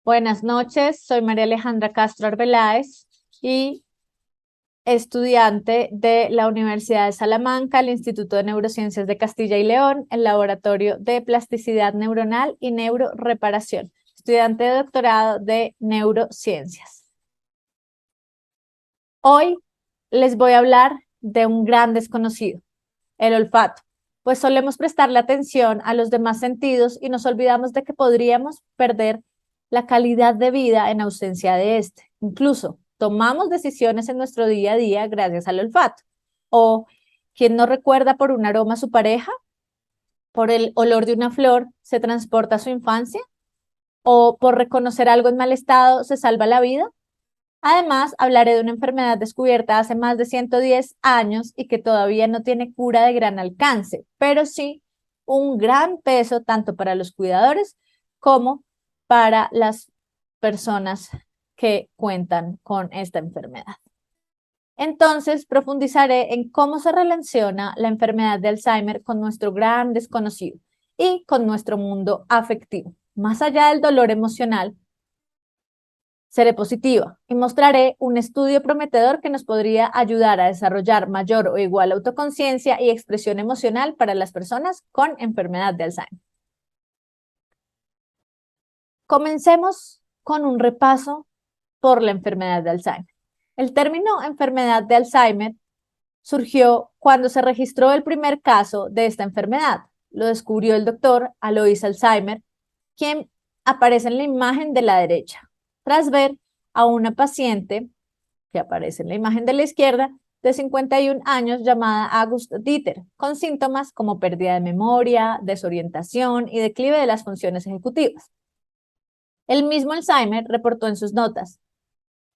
Buenas noches, soy María Alejandra Castro Arbeláez y estudiante de la Universidad de Salamanca, el Instituto de Neurociencias de Castilla y León, el Laboratorio de Plasticidad Neuronal y Neuroreparación, estudiante de doctorado de Neurociencias. Hoy les voy a hablar de un gran desconocido, el olfato, pues solemos prestarle atención a los demás sentidos y nos olvidamos de que podríamos perder la calidad de vida en ausencia de este. Incluso tomamos decisiones en nuestro día a día gracias al olfato. O quien no recuerda por un aroma a su pareja, por el olor de una flor, se transporta a su infancia, o por reconocer algo en mal estado, se salva la vida. Además, hablaré de una enfermedad descubierta hace más de 110 años y que todavía no tiene cura de gran alcance, pero sí un gran peso tanto para los cuidadores como para las personas que cuentan con esta enfermedad. Entonces, profundizaré en cómo se relaciona la enfermedad de Alzheimer con nuestro gran desconocido y con nuestro mundo afectivo. Más allá del dolor emocional, seré positiva y mostraré un estudio prometedor que nos podría ayudar a desarrollar mayor o igual autoconciencia y expresión emocional para las personas con enfermedad de Alzheimer. Comencemos con un repaso por la enfermedad de Alzheimer. El término enfermedad de Alzheimer surgió cuando se registró el primer caso de esta enfermedad. Lo descubrió el doctor Alois Alzheimer, quien aparece en la imagen de la derecha, tras ver a una paciente que aparece en la imagen de la izquierda de 51 años llamada August Dieter, con síntomas como pérdida de memoria, desorientación y declive de las funciones ejecutivas. El mismo Alzheimer reportó en sus notas: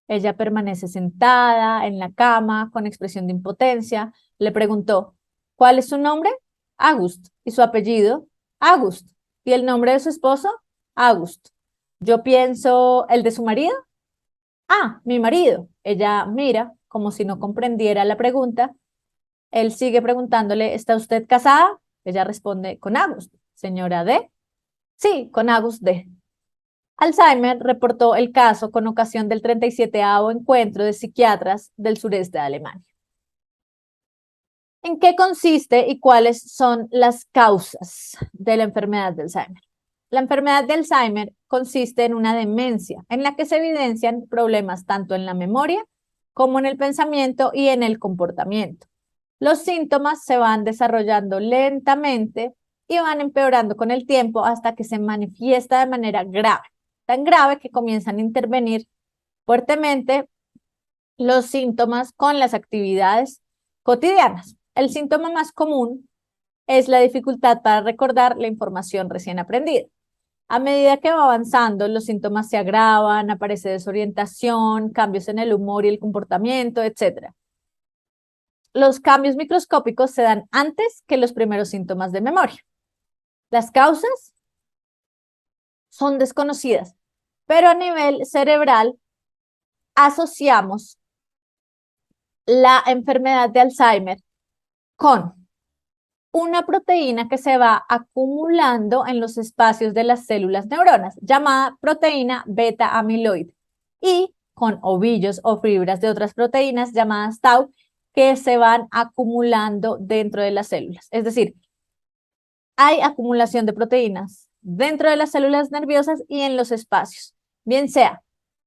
ella permanece sentada en la cama con expresión de impotencia. Le preguntó: ¿cuál es su nombre? August. ¿Y su apellido? August. ¿Y el nombre de su esposo? August. Yo pienso, ¿el de su marido? Ah, mi marido. Ella mira como si no comprendiera la pregunta. Él sigue preguntándole: ¿está usted casada? Ella responde: con August. ¿Señora D? Sí, con August D. Alzheimer reportó el caso con ocasión del 37º encuentro de psiquiatras del sureste de Alemania. ¿En qué consiste y cuáles son las causas de la enfermedad de Alzheimer? La enfermedad de Alzheimer consiste en una demencia en la que se evidencian problemas tanto en la memoria como en el pensamiento y en el comportamiento. Los síntomas se van desarrollando lentamente y van empeorando con el tiempo hasta que se manifiesta de manera grave, tan grave que comienzan a intervenir fuertemente los síntomas con las actividades cotidianas. El síntoma más común es la dificultad para recordar la información recién aprendida. A medida que va avanzando, los síntomas se agravan, aparece desorientación, cambios en el humor y el comportamiento, etc. Los cambios microscópicos se dan antes que los primeros síntomas de memoria. Las causas son desconocidas, pero a nivel cerebral asociamos la enfermedad de Alzheimer con una proteína que se va acumulando en los espacios de las células neuronas, llamada proteína beta amiloide, y con ovillos o fibras de otras proteínas llamadas tau que se van acumulando dentro de las células. Es decir, hay acumulación de proteínas dentro de las células nerviosas y en los espacios, bien sea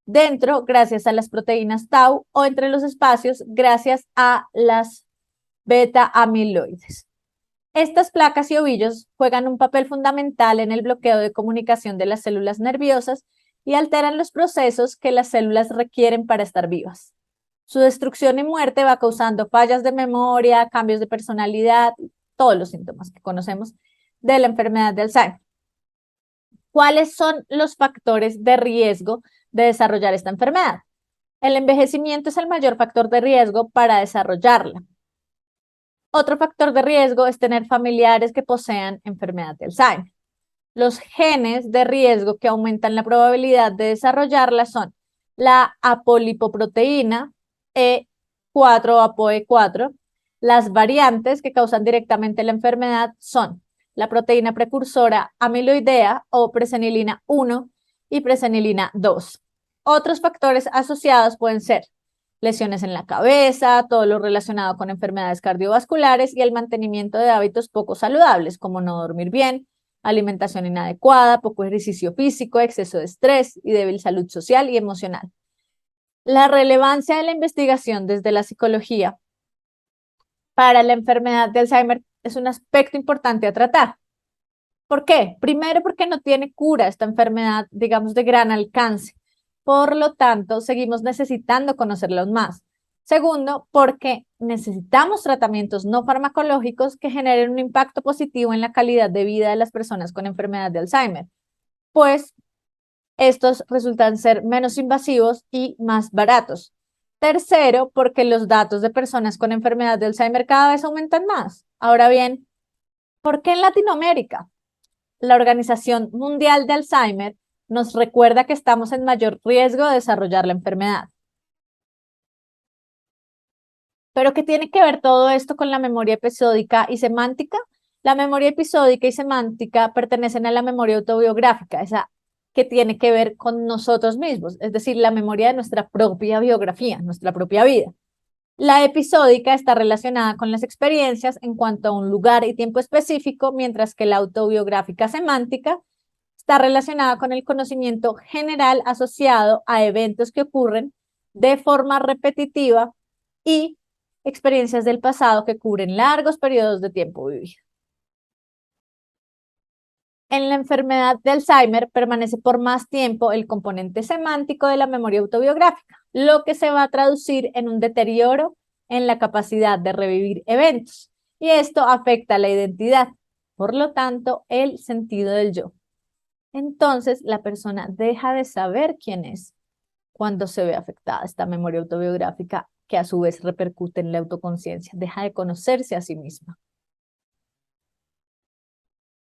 dentro gracias a las proteínas tau o entre los espacios gracias a las beta amiloides. Estas placas y ovillos juegan un papel fundamental en el bloqueo de comunicación de las células nerviosas y alteran los procesos que las células requieren para estar vivas. Su destrucción y muerte va causando fallas de memoria, cambios de personalidad, todos los síntomas que conocemos de la enfermedad de Alzheimer. ¿Cuáles son los factores de riesgo de desarrollar esta enfermedad? El envejecimiento es el mayor factor de riesgo para desarrollarla. Otro factor de riesgo es tener familiares que posean enfermedad de Alzheimer. Los genes de riesgo que aumentan la probabilidad de desarrollarla son la apolipoproteína E4 o ApoE4. Las variantes que causan directamente la enfermedad son la proteína precursora amiloidea o presenilina 1 y presenilina 2. Otros factores asociados pueden ser lesiones en la cabeza, todo lo relacionado con enfermedades cardiovasculares y el mantenimiento de hábitos poco saludables, como no dormir bien, alimentación inadecuada, poco ejercicio físico, exceso de estrés y débil salud social y emocional. La relevancia de la investigación desde la psicología para la enfermedad de Alzheimer es un aspecto importante a tratar. ¿Por qué? Primero, porque no tiene cura esta enfermedad, digamos, de gran alcance. Por lo tanto, seguimos necesitando conocerlos más. Segundo, porque necesitamos tratamientos no farmacológicos que generen un impacto positivo en la calidad de vida de las personas con enfermedad de Alzheimer, pues estos resultan ser menos invasivos y más baratos. Tercero, porque los datos de personas con enfermedad de Alzheimer cada vez aumentan más. Ahora bien, ¿por qué en Latinoamérica? La Organización Mundial de Alzheimer nos recuerda que estamos en mayor riesgo de desarrollar la enfermedad. ¿Pero qué tiene que ver todo esto con la memoria episódica y semántica? La memoria episódica y semántica pertenecen a la memoria autobiográfica, esa que tiene que ver con nosotros mismos, es decir, la memoria de nuestra propia biografía, nuestra propia vida. La episódica está relacionada con las experiencias en cuanto a un lugar y tiempo específico, mientras que la autobiográfica semántica está relacionada con el conocimiento general asociado a eventos que ocurren de forma repetitiva y experiencias del pasado que cubren largos periodos de tiempo vivido. En la enfermedad de Alzheimer permanece por más tiempo el componente semántico de la memoria autobiográfica, lo que se va a traducir en un deterioro en la capacidad de revivir eventos. Y esto afecta la identidad, por lo tanto, el sentido del yo. Entonces, la persona deja de saber quién es cuando se ve afectada esta memoria autobiográfica, que a su vez repercute en la autoconciencia, deja de conocerse a sí misma.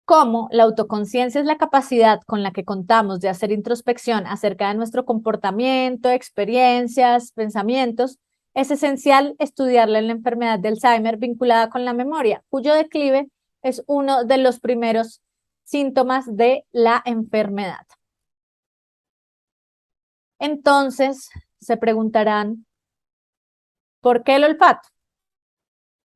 Cómo la autoconciencia es la capacidad con la que contamos de hacer introspección acerca de nuestro comportamiento, experiencias, pensamientos, es esencial estudiarla en la enfermedad de Alzheimer vinculada con la memoria, cuyo declive es uno de los primeros síntomas de la enfermedad. Entonces, se preguntarán, ¿por qué el olfato?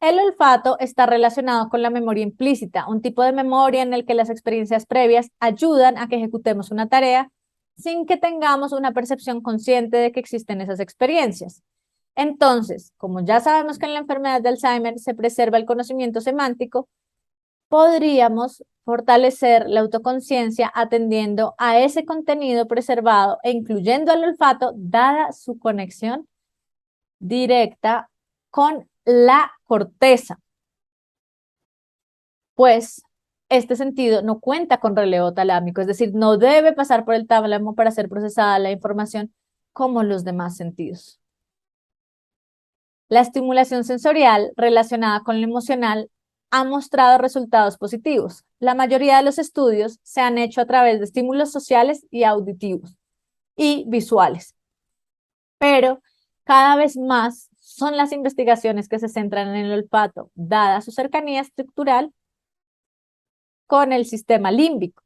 El olfato está relacionado con la memoria implícita, un tipo de memoria en el que las experiencias previas ayudan a que ejecutemos una tarea sin que tengamos una percepción consciente de que existen esas experiencias. Entonces, como ya sabemos que en la enfermedad de Alzheimer se preserva el conocimiento semántico, podríamos fortalecer la autoconciencia atendiendo a ese contenido preservado e incluyendo al olfato, dada su conexión directa con la corteza, pues este sentido no cuenta con relevo talámico, es decir, no debe pasar por el tálamo para ser procesada la información como los demás sentidos. La estimulación sensorial relacionada con lo emocional ha mostrado resultados positivos. La mayoría de los estudios se han hecho a través de estímulos sociales y auditivos y visuales, pero cada vez más son las investigaciones que se centran en el olfato, dada su cercanía estructural con el sistema límbico,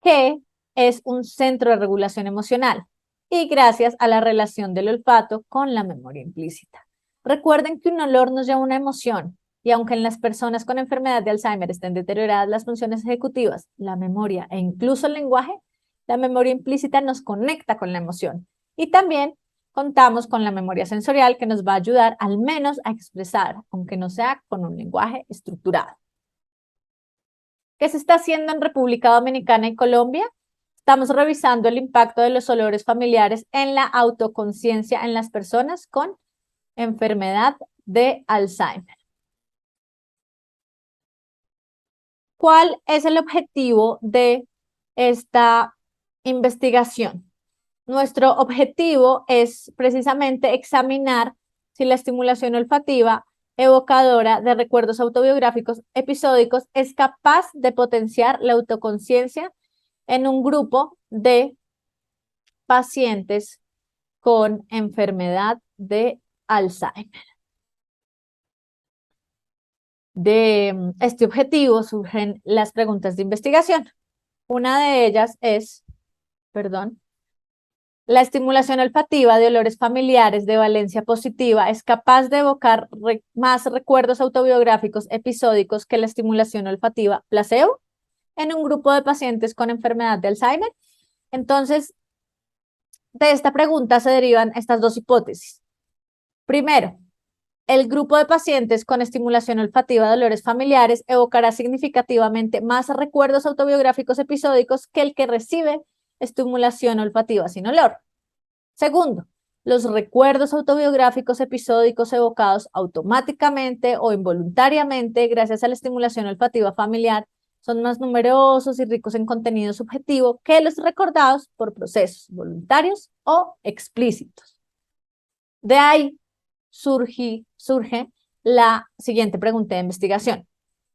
que es un centro de regulación emocional, y gracias a la relación del olfato con la memoria implícita. Recuerden que un olor nos lleva una emoción, y aunque en las personas con enfermedad de Alzheimer estén deterioradas las funciones ejecutivas, la memoria e incluso el lenguaje, la memoria implícita nos conecta con la emoción. Y también contamos con la memoria sensorial que nos va a ayudar al menos a expresar, aunque no sea con un lenguaje estructurado. ¿Qué se está haciendo en República Dominicana y Colombia? Estamos revisando el impacto de los olores familiares en la autoconciencia en las personas con enfermedad de Alzheimer. ¿Cuál es el objetivo de esta investigación? Nuestro objetivo es precisamente examinar si la estimulación olfativa evocadora de recuerdos autobiográficos episódicos es capaz de potenciar la autoconciencia en un grupo de pacientes con enfermedad de Alzheimer. De este objetivo surgen las preguntas de investigación. Una de ellas es, perdón, la estimulación olfativa de olores familiares de valencia positiva es capaz de evocar más recuerdos autobiográficos episódicos que la estimulación olfativa placebo en un grupo de pacientes con enfermedad de Alzheimer. Entonces, de esta pregunta se derivan estas dos hipótesis. Primero, el grupo de pacientes con estimulación olfativa de olores familiares evocará significativamente más recuerdos autobiográficos episódicos que el que recibe estimulación olfativa sin olor. Segundo, los recuerdos autobiográficos episódicos evocados automáticamente o involuntariamente gracias a la estimulación olfativa familiar son más numerosos y ricos en contenido subjetivo que los recordados por procesos voluntarios o explícitos. De ahí surge la siguiente pregunta de investigación.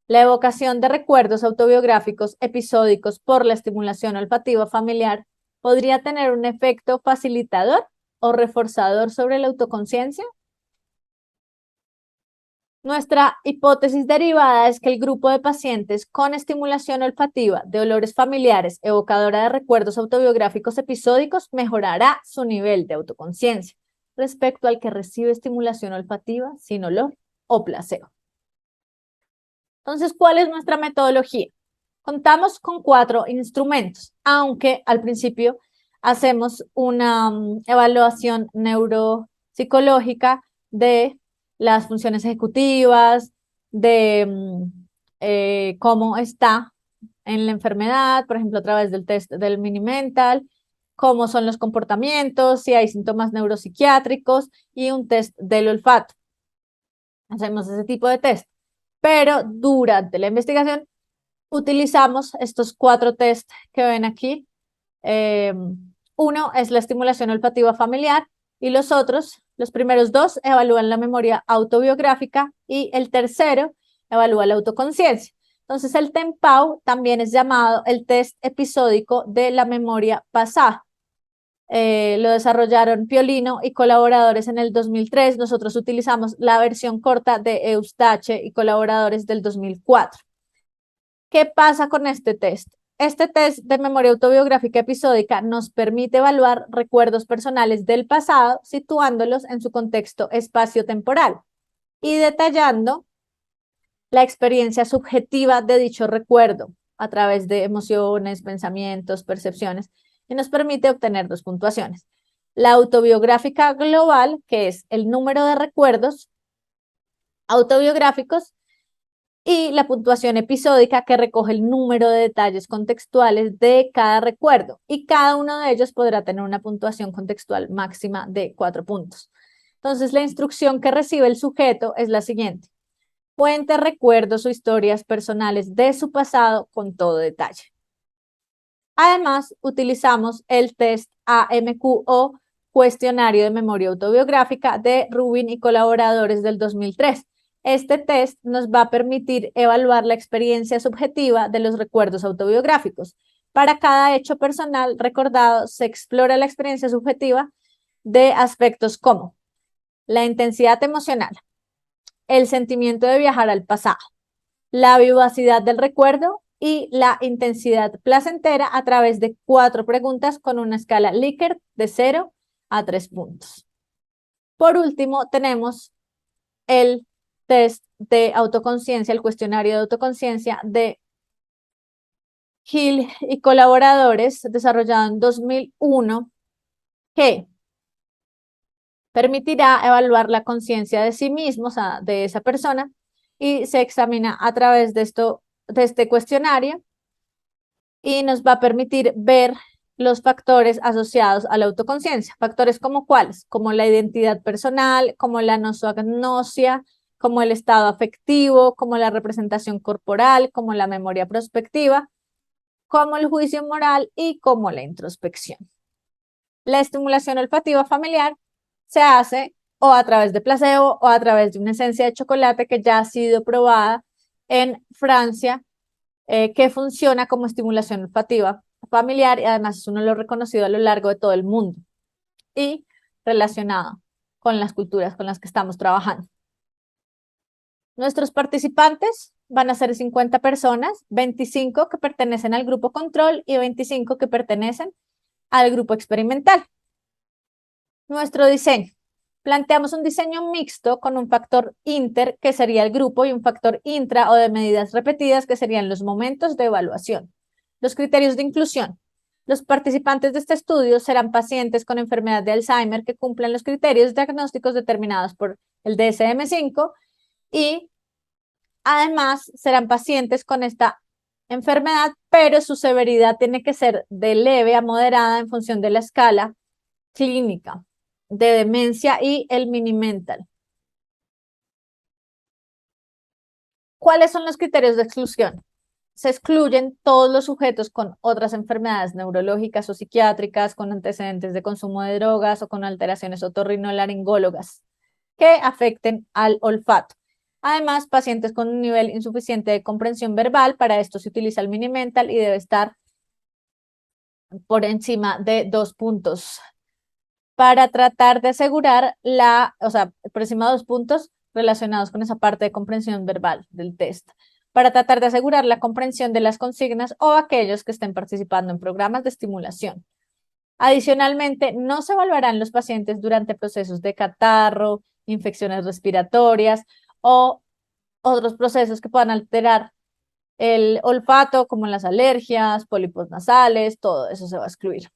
La evocación de recuerdos autobiográficos episódicos por la estimulación olfativa familiar podría tener un efecto facilitador o reforzador sobre la autoconciencia. Nuestra hipótesis derivada es que el grupo de pacientes con estimulación olfativa de olores familiares evocadora de recuerdos autobiográficos episódicos mejorará su nivel de autoconciencia respecto al que recibe estimulación olfativa sin olor o placebo. Entonces, ¿cuál es nuestra metodología? Contamos con 4 instrumentos, aunque al principio hacemos una evaluación neuropsicológica de las funciones ejecutivas, de cómo está en la enfermedad, por ejemplo, a través del test del Mini-Mental, cómo son los comportamientos, si hay síntomas neuropsiquiátricos y un test del olfato. Hacemos ese tipo de test, pero durante la investigación utilizamos estos 4 test que ven aquí. Uno es la estimulación olfativa familiar y los otros, los primeros 2, evalúan la memoria autobiográfica y el tercero evalúa la autoconciencia. Entonces, el TEMPAU también es llamado el test episódico de la memoria pasada. Lo desarrollaron Piolino y colaboradores en el 2003. Nosotros utilizamos la versión corta de Eustache y colaboradores del 2004. ¿Qué pasa con este test? Este test de memoria autobiográfica episódica nos permite evaluar recuerdos personales del pasado, situándolos en su contexto espacio-temporal y detallando la experiencia subjetiva de dicho recuerdo a través de emociones, pensamientos, percepciones, y nos permite obtener 2 puntuaciones. La autobiográfica global, que es el número de recuerdos autobiográficos, y la puntuación episódica, que recoge el número de detalles contextuales de cada recuerdo, y cada uno de ellos podrá tener una puntuación contextual máxima de 4 puntos. Entonces, la instrucción que recibe el sujeto es la siguiente: cuente recuerdos o historias personales de su pasado con todo detalle. Además, utilizamos el test AMQ o cuestionario de memoria autobiográfica de Rubin y colaboradores del 2003. Este test nos va a permitir evaluar la experiencia subjetiva de los recuerdos autobiográficos. Para cada hecho personal recordado, se explora la experiencia subjetiva de aspectos como la intensidad emocional, el sentimiento de viajar al pasado, la vivacidad del recuerdo y la intensidad placentera a través de 4 preguntas con una escala Likert de 0 a 3 puntos. Por último, tenemos el test de autoconciencia, el cuestionario de autoconciencia de Hill y colaboradores, desarrollado en 2001, que permitirá evaluar la conciencia de sí mismo, o sea, de esa persona, y se examina a través de este cuestionario y nos va a permitir ver los factores asociados a la autoconciencia. Factores como cuáles, como la identidad personal, como la nosognosia, como el estado afectivo, como la representación corporal, como la memoria prospectiva, como el juicio moral y como la introspección. La estimulación olfativa familiar se hace o a través de placebo o a través de una esencia de chocolate que ya ha sido probada en Francia, que funciona como estimulación olfativa familiar y además es uno de los reconocidos a lo largo de todo el mundo y relacionado con las culturas con las que estamos trabajando. Nuestros participantes van a ser 50 personas, 25 que pertenecen al grupo control y 25 que pertenecen al grupo experimental. Nuestro diseño. Planteamos un diseño mixto con un factor inter, que sería el grupo, y un factor intra o de medidas repetidas, que serían los momentos de evaluación. Los criterios de inclusión. Los participantes de este estudio serán pacientes con enfermedad de Alzheimer que cumplan los criterios diagnósticos determinados por el DSM-5 y además serán pacientes con esta enfermedad, pero su severidad tiene que ser de leve a moderada en función de la escala clínica de demencia y el Mini-Mental. ¿Cuáles son los criterios de exclusión? Se excluyen todos los sujetos con otras enfermedades neurológicas o psiquiátricas, con antecedentes de consumo de drogas o con alteraciones otorrinolaringólogas que afecten al olfato. Además, pacientes con un nivel insuficiente de comprensión verbal, para esto se utiliza el Mini-Mental y debe estar por encima de 2 puntos para tratar de asegurar por encima de 2 puntos relacionados con esa parte de comprensión verbal del test, para tratar de asegurar la comprensión de las consignas o aquellos que estén participando en programas de estimulación. Adicionalmente, no se evaluarán los pacientes durante procesos de catarro, infecciones respiratorias o otros procesos que puedan alterar el olfato, como las alergias, pólipos nasales, todo eso se va a excluir.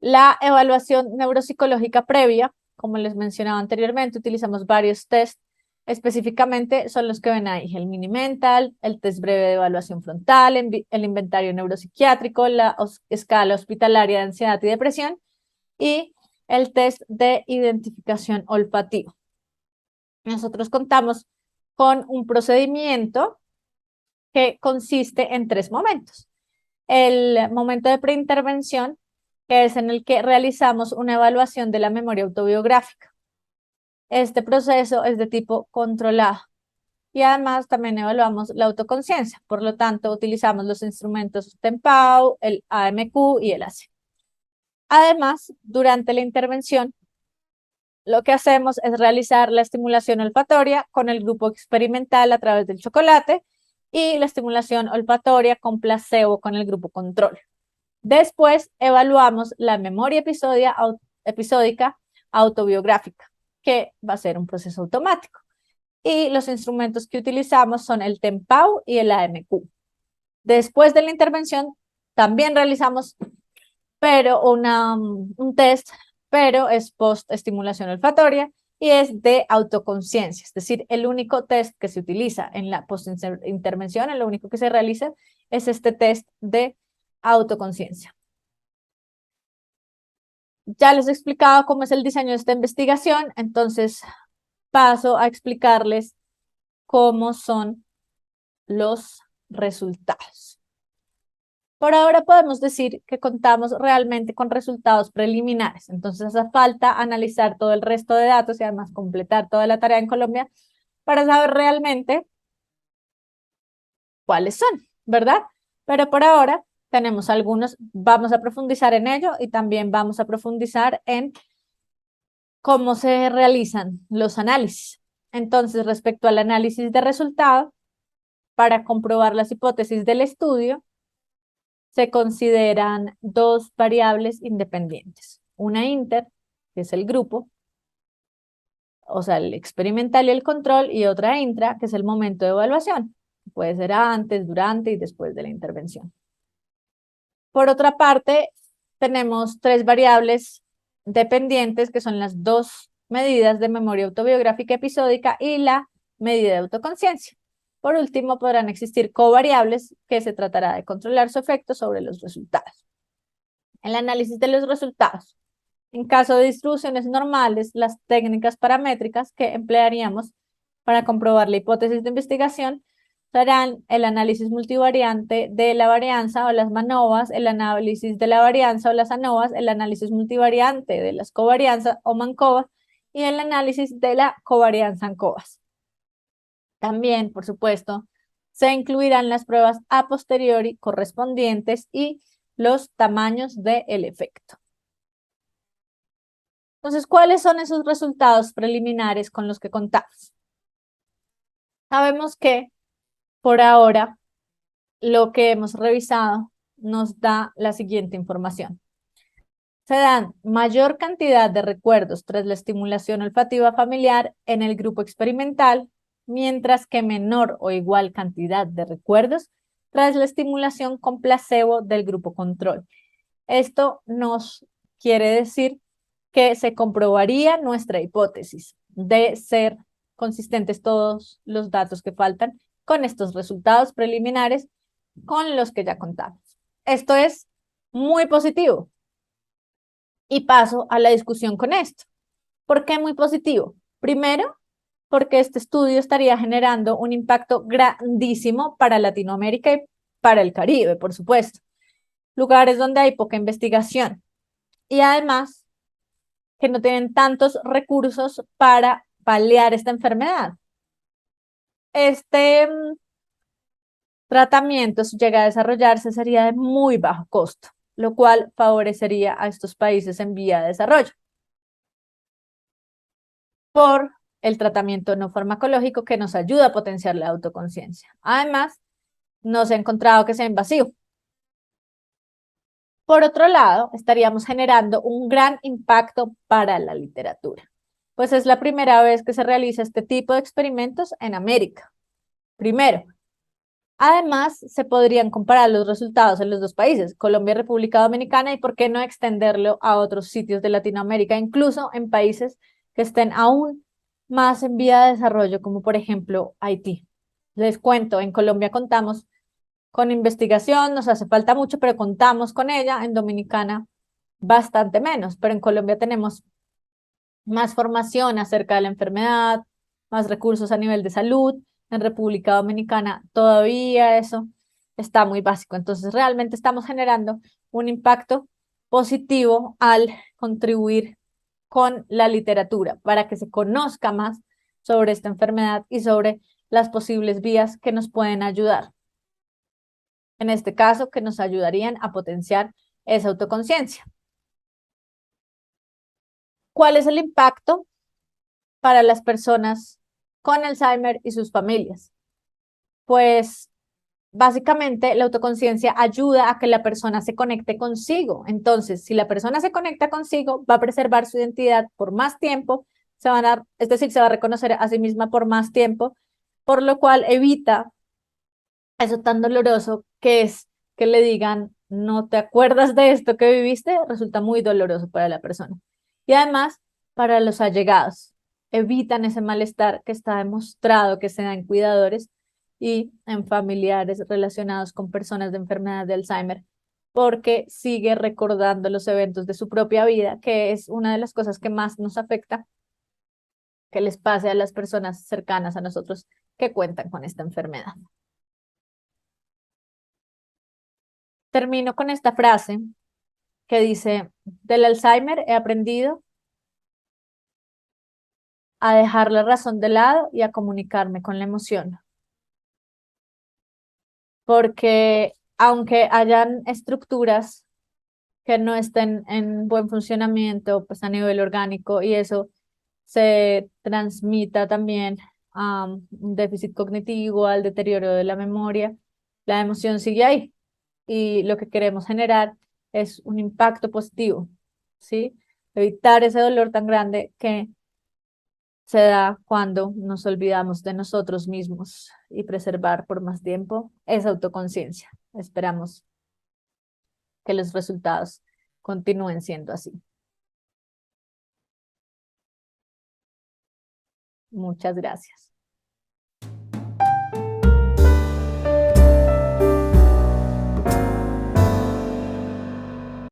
La evaluación neuropsicológica previa, como les mencionaba anteriormente, utilizamos varios tests. Específicamente son los que ven ahí: el Mini-Mental, el test breve de evaluación frontal, el inventario neuropsiquiátrico, la escala hospitalaria de ansiedad y depresión y el test de identificación olfativa. Nosotros contamos con un procedimiento que consiste en 3 momentos. El momento de preintervención, que es en el que realizamos una evaluación de la memoria autobiográfica. Este proceso es de tipo controlado y además también evaluamos la autoconciencia. Por lo tanto, utilizamos los instrumentos TEMPAU, el AMQ y el AC. Además, durante la intervención, lo que hacemos es realizar la estimulación olfatoria con el grupo experimental a través del chocolate y la estimulación olfatoria con placebo con el grupo control. Después evaluamos la memoria episódica autobiográfica, que va a ser un proceso automático. Y los instrumentos que utilizamos son el TEMPAU y el AMQ. Después de la intervención, también realizamos un test, pero es post-estimulación olfatoria y es de autoconciencia. Es decir, el único test que se utiliza en la post-intervención, lo único que se realiza es este test de autoconciencia. Ya les he explicado cómo es el diseño de esta investigación, entonces paso a explicarles cómo son los resultados. Por ahora podemos decir que contamos realmente con resultados preliminares, entonces hace falta analizar todo el resto de datos y además completar toda la tarea en Colombia para saber realmente cuáles son, ¿verdad? Pero por ahora tenemos algunos, vamos a profundizar en ello y también vamos a profundizar en cómo se realizan los análisis. Entonces, respecto al análisis de resultado, para comprobar las hipótesis del estudio, se consideran 2 variables independientes. Una inter, que es el grupo, o sea, el experimental y el control, y otra intra, que es el momento de evaluación. Puede ser antes, durante y después de la intervención. Por otra parte, tenemos 3 variables dependientes, que son las 2 medidas de memoria autobiográfica episódica y la medida de autoconciencia. Por último, podrán existir covariables, que se tratará de controlar su efecto sobre los resultados. El análisis de los resultados. En caso de distribuciones normales, las técnicas paramétricas que emplearíamos para comprobar la hipótesis de investigación serán el análisis multivariante de la varianza o las MANOVAs, el análisis de la varianza o las ANOVAs, el análisis multivariante de las covarianzas o MANCOVAs y el análisis de la covarianza ANCOVAs. También, por supuesto, se incluirán las pruebas a posteriori correspondientes y los tamaños del efecto. Entonces, ¿cuáles son esos resultados preliminares con los que contamos? Sabemos que por ahora lo que hemos revisado nos da la siguiente información. Se dan mayor cantidad de recuerdos tras la estimulación olfativa familiar en el grupo experimental, mientras que menor o igual cantidad de recuerdos tras la estimulación con placebo del grupo control. Esto nos quiere decir que se comprobaría nuestra hipótesis de ser consistentes todos los datos que faltan con estos resultados preliminares con los que ya contamos. Esto es muy positivo. Y paso a la discusión con esto. ¿Por qué muy positivo? Primero, porque este estudio estaría generando un impacto grandísimo para Latinoamérica y para el Caribe, por supuesto. Lugares donde hay poca investigación y además que no tienen tantos recursos para paliar esta enfermedad. Este tratamiento, si llega a desarrollarse, sería de muy bajo costo, lo cual favorecería a estos países en vía de desarrollo por el tratamiento no farmacológico que nos ayuda a potenciar la autoconciencia. Además, no se ha encontrado que sea invasivo. Por otro lado, estaríamos generando un gran impacto para la literatura, pues es la primera vez que se realiza este tipo de experimentos en América. Primero, además, se podrían comparar los resultados en los dos países, Colombia y República Dominicana, y por qué no extenderlo a otros sitios de Latinoamérica, incluso en países que estén aún más en vía de desarrollo, como por ejemplo Haití. Les cuento, en Colombia contamos con investigación, nos hace falta mucho, pero contamos con ella. En Dominicana bastante menos, pero en Colombia tenemos más formación acerca de la enfermedad, más recursos a nivel de salud. En República Dominicana todavía eso está muy básico. Entonces, realmente estamos generando un impacto positivo al contribuir con la literatura para que se conozca más sobre esta enfermedad y sobre las posibles vías que nos pueden ayudar. En este caso, que nos ayudarían a potenciar esa autoconciencia. ¿Cuál es el impacto para las personas con Alzheimer y sus familias? Pues básicamente la autoconciencia ayuda a que la persona se conecte consigo. Entonces, si la persona se conecta consigo, va a preservar su identidad por más tiempo, es decir, se va a reconocer a sí misma por más tiempo, por lo cual evita eso tan doloroso que es que le digan, no te acuerdas de esto que viviste, resulta muy doloroso para la persona. Y además, para los allegados, evitan ese malestar que está demostrado que se da en cuidadores y en familiares relacionados con personas de enfermedad de Alzheimer, porque sigue recordando los eventos de su propia vida, que es una de las cosas que más nos afecta que les pase a las personas cercanas a nosotros que cuentan con esta enfermedad. Termino con esta frase que dice, del Alzheimer he aprendido a dejar la razón de lado y a comunicarme con la emoción, porque aunque hayan estructuras que no estén en buen funcionamiento, pues a nivel orgánico y eso se transmita también a un déficit cognitivo, al deterioro de la memoria, la emoción sigue ahí y lo que queremos generar es un impacto positivo, ¿sí? Evitar ese dolor tan grande que se da cuando nos olvidamos de nosotros mismos y preservar por más tiempo esa autoconciencia. Esperamos que los resultados continúen siendo así. Muchas gracias.